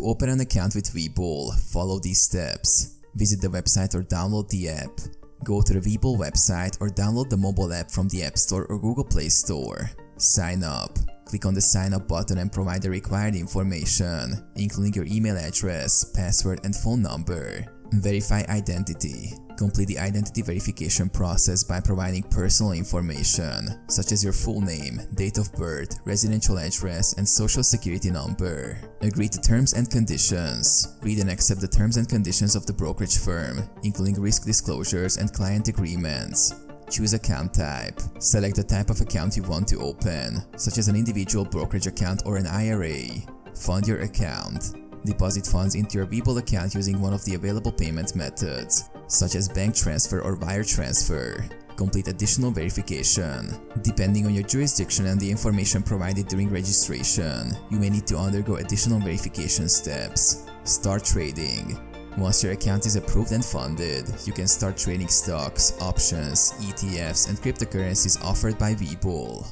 To open an account with Webull, follow these steps. Visit the website or download the app. Go to the Webull website or download the mobile app from the App Store or Google Play Store. Sign up. Click on the sign up button and provide the required information, including your email address, password, and phone number. Verify identity. Complete the identity verification process by providing personal information, such as your full name, date of birth, residential address, and social security number. Agree to terms and conditions. Read and accept the terms and conditions of the brokerage firm, including risk disclosures and client agreements. Choose account type. Select the type of account you want to open, such as an individual brokerage account or an IRA. Fund your account. Deposit funds into your Webull account using one of the available payment methods, such as bank transfer or wire transfer. Complete additional verification. Depending on your jurisdiction and the information provided during registration, you may need to undergo additional verification steps. Start trading. Once your account is approved and funded, you can start trading stocks, options, ETFs, and cryptocurrencies offered by Webull.